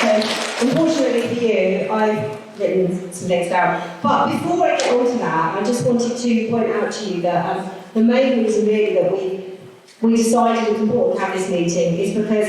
So unfortunately for you, I've written some things down. But before I get on to that, I just wanted to point out to you that the main reason really that we decided it was important to have this meeting is because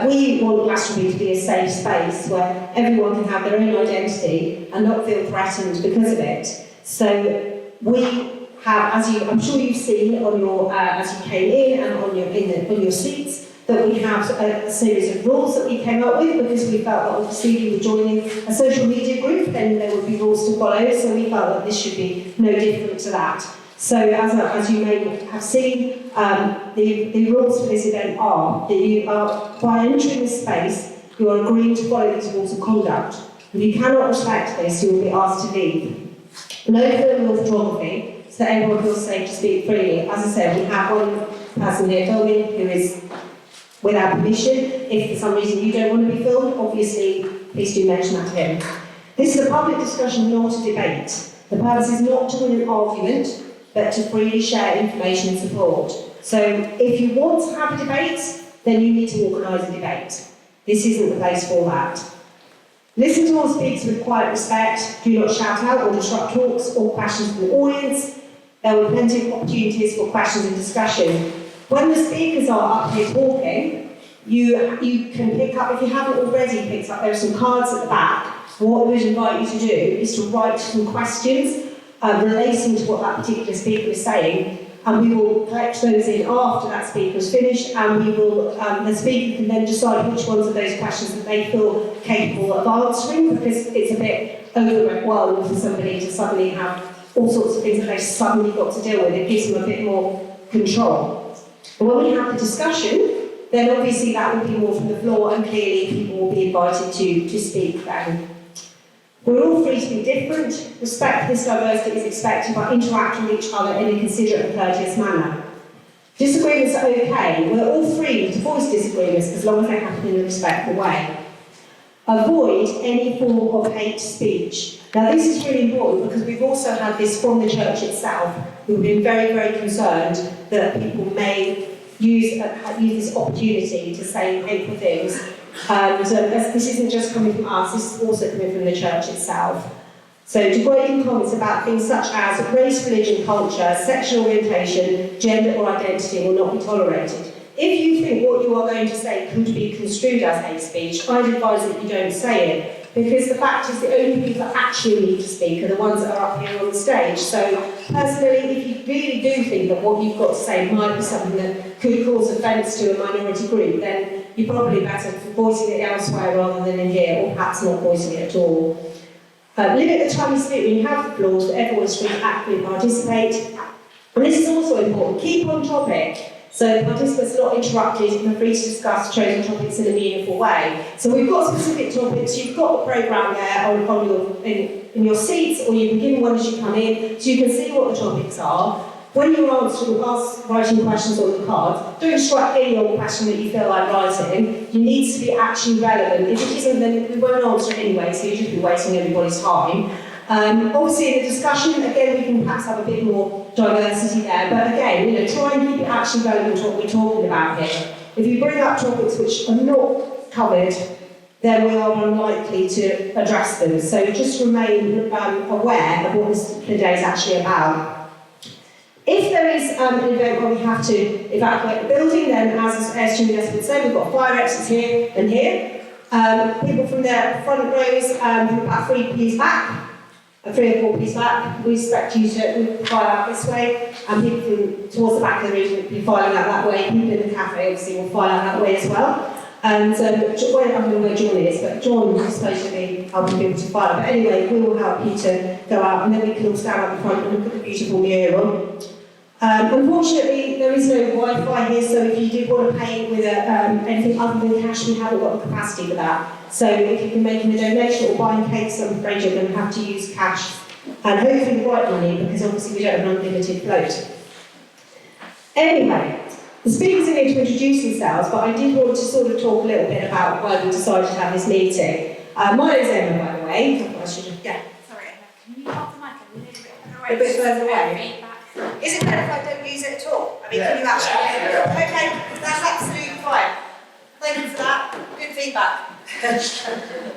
we want Glastonbury to be a safe space where everyone can have their own identity and not feel threatened because of it. So we have, I'm sure you've seen on your as you came in and on your seats, that we have a series of rules that we came up with because we felt that obviously if you were joining a social media group, then there would be rules to follow. So we felt that this should be no different to that. So as you may have seen, the rules for this event are that you are, by entering this space, you are agreeing to follow these rules of conduct. If you cannot respect this, you will be asked to leave. No filming or photography, so that everyone feels safe to speak freely. As I said, we have one person here filming who is without permission. If for some reason you don't want to be filmed, obviously, please do mention that to him. This is a public discussion, not a debate. The purpose is not to win an argument, but to freely share information and support. So if you want to have a debate, then you need to organise a debate. This isn't the place for that. Listen to all speakers with quiet respect. Do not shout out or disrupt talks or questions from the audience. There will be plenty of opportunities for questions and discussion. When the speakers are up here talking, you can pick up, if you haven't already picked up, there are some cards at the back. What we would invite you to do is to write some questions relating to what that particular speaker is saying, and we will collect those in after that speaker is finished, and we will, the speaker can then decide which ones of those questions that they feel capable of answering, because it's a bit overwhelming for somebody to suddenly have all sorts of things that they've suddenly got to deal with. It gives them a bit more control. And when we have the discussion, then obviously that will be more from the floor, and clearly people will be invited to speak then. We're all free to be different. Respect for this diversity is expected by interacting with each other in a considerate and courteous manner. Disagreements are okay. We're all free to voice disagreements as long as they happen in a respectful way. Avoid any form of hate speech. Now this is really important because we've also had this from the church itself, who've been very, very concerned that people may use this opportunity to say hateful things. This isn't just coming from us, this is also coming from the church itself. So degrading comments about things such as race, religion, culture, sexual orientation, gender or identity will not be tolerated. If you think what you are going to say could be construed as hate speech, I'd advise that you don't say it, because the fact is the only people that actually need to speak are the ones that are up here on the stage. So personally, if you really do think that what you've got to say might be something that could cause offence to a minority group, then you're probably better for voicing it elsewhere rather than in here, or perhaps not voicing it at all. Limit the time you speak when you have the floor so everyone is free to actively participate. And this is also important. Keep on topic. So participants are not interrupted and are free to discuss chosen topics in a meaningful way. So we've got specific topics. You've got the programme there in your seats, or you can give one as you come in, so you can see what the topics are. When you're writing questions on the card, don't just write any old question that you feel like writing. It needs to be actually relevant. If it isn't, then we won't answer it anyway, so you'll just be wasting everybody's time. Obviously, in the discussion, again, we can perhaps have a bit more diversity there, but again, try and keep it actually relevant to what we're talking about here. If you bring up topics which are not covered, then we are unlikely to address them. So just remain aware of what the day is actually about. If there is an event where we have to evacuate the building, then as Julius would say, we've got fire exits here and here. People from the front rows, from about 3 P's back, 3 or 4 P's back, we expect you to file out this way, and people from towards the back of the room will be filing out that way. People in the cafe obviously will file out that way as well. And I don't know where John is, but John is supposed to be helping people to file. But anyway, we will help you to go out, and then we can all stand up in front and look at the beautiful mural. Unfortunately, there is no Wi-Fi here, so if you did want to pay with anything other than cash, we haven't got the capacity for that. So if you can make a donation or buying cakes, I'm afraid you're going to have to use cash, and hopefully the right money, because obviously we don't have an unlimited float. Anyway, the speakers are here to introduce themselves, but I did want to sort of talk a little bit about why we decided to have this meeting. My name's Emma, by the way. I should have, yeah. Sorry, Emma, can you hold the mic a little bit further away? A bit further away. Is it better if I don't use it at all? I mean, can you actually hear it? Okay, that's absolutely fine. Thank you for that. Good feedback.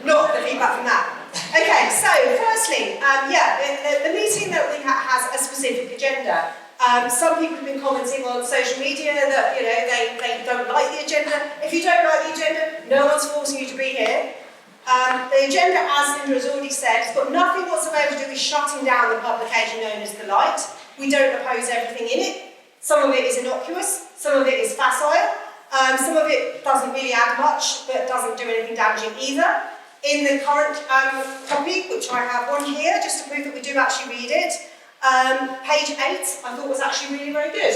Not the feedback from that. Okay, so firstly, the meeting that we has a specific agenda. Some people have been commenting on social media that they don't like the agenda. If you don't like the agenda, no one's forcing you to be here. The agenda, as Linda has already said, has got nothing whatsoever to do with shutting down the publication known as The Light. We don't oppose everything in it. Some of it is innocuous, some of it is facile, some of it doesn't really add much, but doesn't do anything damaging either. In the current copy, which I have on here, just to prove that we do actually read it, page 8, I thought was actually really very good.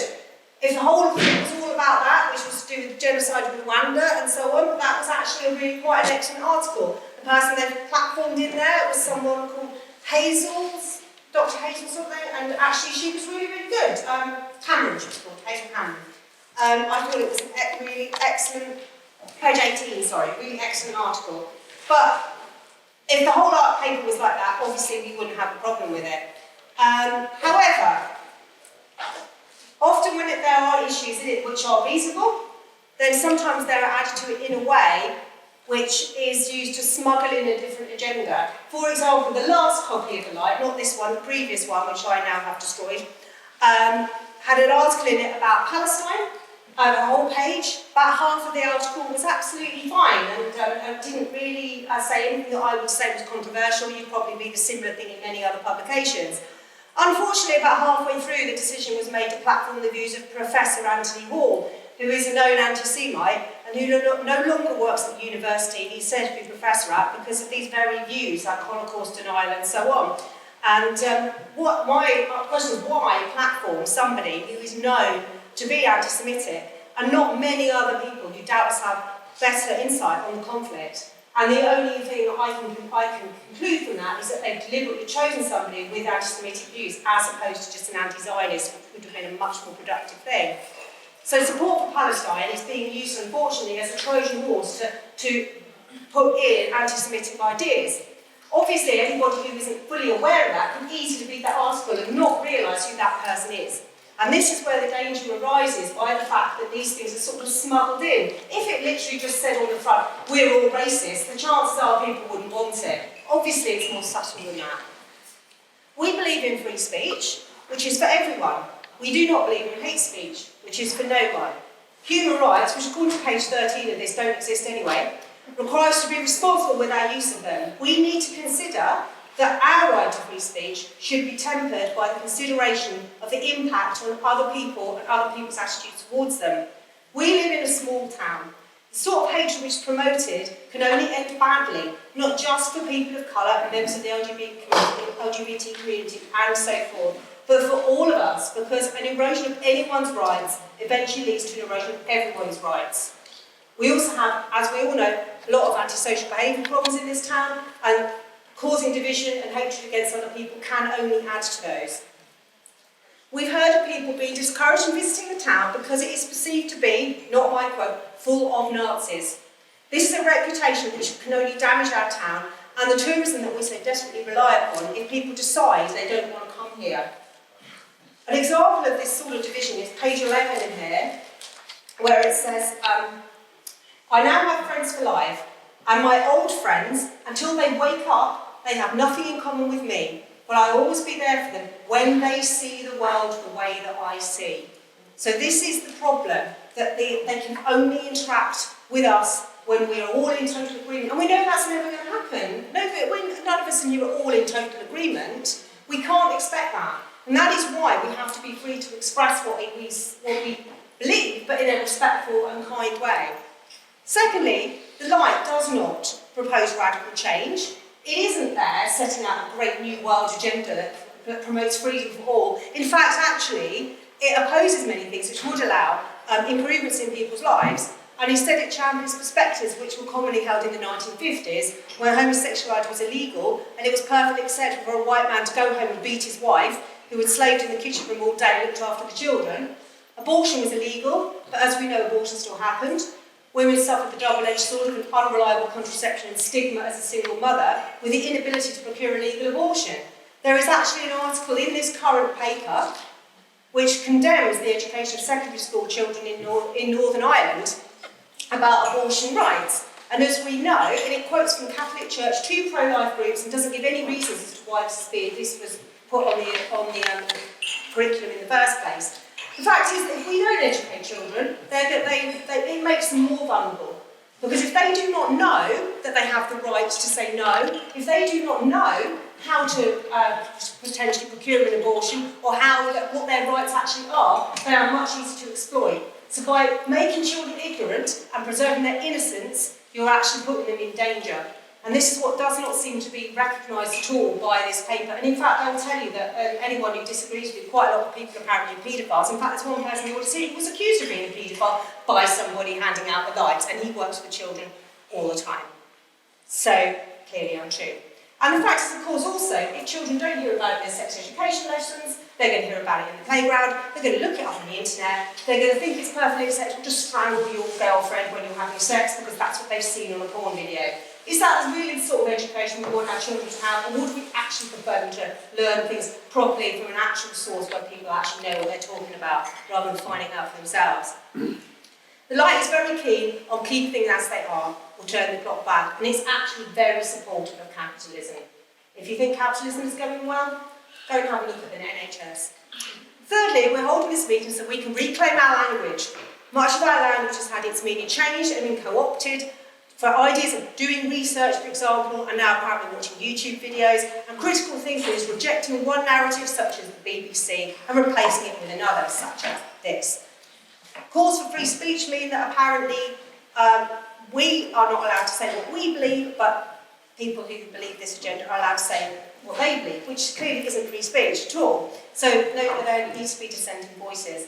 If the whole of it was all about that, which was to do with genocide in Rwanda and so on, that was actually quite an excellent article. The person they platformed in there was someone called Dr. Hazel something, and actually she was really, really good. Cameron, she was called, Hazel Cameron. I thought it was a really excellent, page 18, sorry, really excellent article. But if the whole art paper was like that, obviously we wouldn't have a problem with it. However, often when there are issues in it which are reasonable, then sometimes they're added to it in a way which is used to smuggle in a different agenda. For example, the last copy of The Light, not this one, the previous one, which I now have destroyed, had an article in it about Palestine, a whole page. About half of the article was absolutely fine and didn't really say anything that I would say was controversial. You'd probably read a similar thing in many other publications. Unfortunately, about halfway through, the decision was made to platform the views of Professor Anthony Wall, who is a known anti-Semite and who no longer works at the university he's said to be professor at because of these very views, like Holocaust denial and so on. And my question is, why platform somebody who is known to be anti-Semitic and not many other people who doubtless have better insight on the conflict? And the only thing I can conclude from that is that they've deliberately chosen somebody with anti-Semitic views as opposed to just an anti-Zionist, which would have been a much more productive thing. So support for Palestine is being used, unfortunately, as a Trojan horse to put in anti-Semitic ideas. Obviously, anybody who isn't fully aware of that can easily read that article and not realise who that person is. And this is where the danger arises by the fact that these things are sort of smuggled in. If it literally just said on the front, we're all racist, the chances are people wouldn't want it. Obviously, it's more subtle than that. We believe in free speech, which is for everyone. We do not believe in hate speech, which is for no one. Human rights, which according to page 13 of this don't exist anyway, require us to be responsible with our use of them. We need to consider that our right to free speech should be tempered by the consideration of the impact on other people and other people's attitudes towards them. We live in a small town. The sort of hatred which is promoted can only end badly, not just for people of colour and members of the LGBT community and so forth, but for all of us, because an erosion of anyone's rights eventually leads to an erosion of everyone's rights. We also have, as we all know, a lot of antisocial behaviour problems in this town, and causing division and hatred against other people can only add to those. We've heard of people being discouraged from visiting the town because it is perceived to be, not my quote, full of Nazis. This is a reputation which can only damage our town and the tourism that we so desperately rely upon if people decide they don't want to come here. An example of this sort of division is page 11 in here, where it says, I now have friends for life, and my old friends, until they wake up, they have nothing in common with me, but I will always be there for them when they see the world the way that I see. So this is the problem, that they can only interact with us when we are all in total agreement. And we know that's never going to happen. None of us are all in total agreement. We can't expect that. And that is why we have to be free to express what we believe, but in a respectful and kind way. Secondly, The Light does not propose radical change. It isn't there setting out a great new world agenda that promotes freedom for all. In fact, actually, it opposes many things which would allow improvements in people's lives, and instead it champions perspectives which were commonly held in the 1950s, where homosexuality was illegal, and it was perfectly acceptable for a white man to go home and beat his wife, who had slaved in the kitchen room all day and looked after the children. Abortion was illegal, but as we know, abortion still happened. Women suffered the double-edged sword of an unreliable contraception and stigma as a single mother, with the inability to procure a legal abortion. There is actually an article in this current paper which condemns the education of secondary school children in Northern Ireland about abortion rights. And as we know, and it quotes from Catholic Church, 2 pro-life groups, and doesn't give any reasons as to why this was put on the curriculum in the first place. The fact is that if we don't educate children, it makes them more vulnerable. Because if they do not know that they have the right to say no, if they do not know how to potentially procure an abortion, or what their rights actually are, they are much easier to exploit. So by making children ignorant and preserving their innocence, you're actually putting them in danger. And this is what does not seem to be recognised at all by this paper. And in fact, I will tell you that anyone who disagrees with quite a lot of people apparently are paedophiles. In fact, there's one person who was accused of being a paedophile by somebody handing out the lights, and he works with children all the time. So, clearly untrue. And the fact is, of course, also, if children don't hear about it in their sex education lessons, they're going to hear about it in the playground, they're going to look it up on the internet, they're going to think it's perfectly acceptable to strangle your girlfriend when you're having sex because that's what they've seen on a porn video. Is that really the sort of education we want our children to have, or would we actually prefer them to learn things properly from an actual source where people actually know what they're talking about, rather than finding out for themselves? The Light is very keen on keeping things as they are, or turn the clock back, and it's actually very supportive of capitalism. If you think capitalism is going well, go and have a look at the NHS. Thirdly, we're holding this meeting so we can reclaim our language. Much of our language has had its meaning changed and been co-opted for ideas of doing research, for example, and now apparently watching YouTube videos, and critical thinking is rejecting one narrative, such as the BBC, and replacing it with another, such as this. Calls for free speech mean that apparently we are not allowed to say what we believe, but people who believe this agenda are allowed to say what they believe, which clearly isn't free speech at all. So note that there needs to be dissenting voices.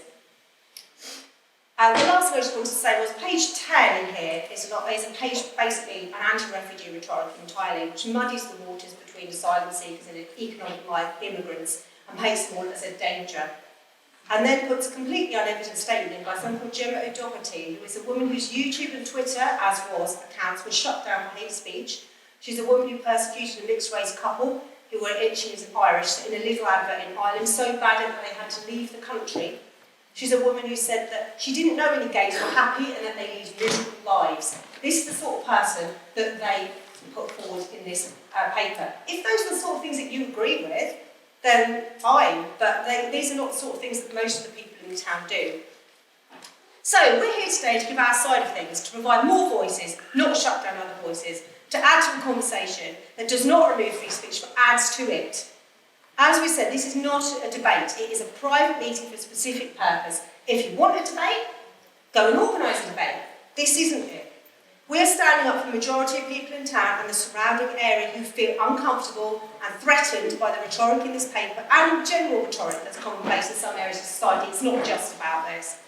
And the last thing I just wanted to say was page 10 in here is a page basically an anti-refugee rhetoric entirely, which muddies the waters between asylum seekers and economic immigrants and paints them all as a danger. And then puts a completely unevident statement in by someone called Gemma O'Doherty, who is a woman whose YouTube and Twitter, as was accounts, were shut down for hate speech. She's a woman who persecuted a mixed-race couple she was Irish, in a little advert in Ireland, so bad that they had to leave the country. She's a woman who said that she didn't know any gays were happy and that they lived miserable lives. This is the sort of person that they put forward in this paper. If those are the sort of things that you agree with, then fine, but these are not the sort of things that most of the people in the town do. So we're here today to give our side of things, to provide more voices, not shut down other voices, to add to the conversation that does not remove free speech but adds to it. As we said, this is not a debate, it is a private meeting for a specific purpose. If you want a debate, go and organise a debate. This isn't it. We're standing up for the majority of people in town and the surrounding area who feel uncomfortable and threatened by the rhetoric in this paper and general rhetoric that's commonplace in some areas of society. It's not just about this.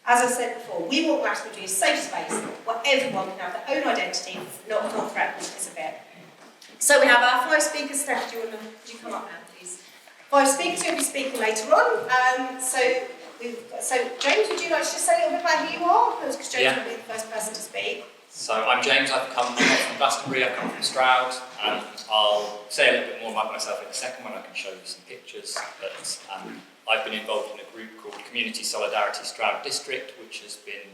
As I said before, we want Glastonbury to be a safe space where everyone can have their own identity, not threatened because of it. So we have our 5 speakers. Steph, would you come up now, please? 5 speakers who will be speaking later on. So James, would you like to just say a little bit about who you are? Because James will be the first person to speak. So I'm James, I've come from Glastonbury, I've come from Stroud, and I'll say a little bit more about myself in a second when I can show you some pictures. But I've been involved in a group called Community Solidarity Stroud District, which has been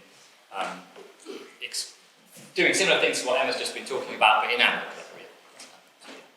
doing similar things to what Emma's just been talking about, but in Africa.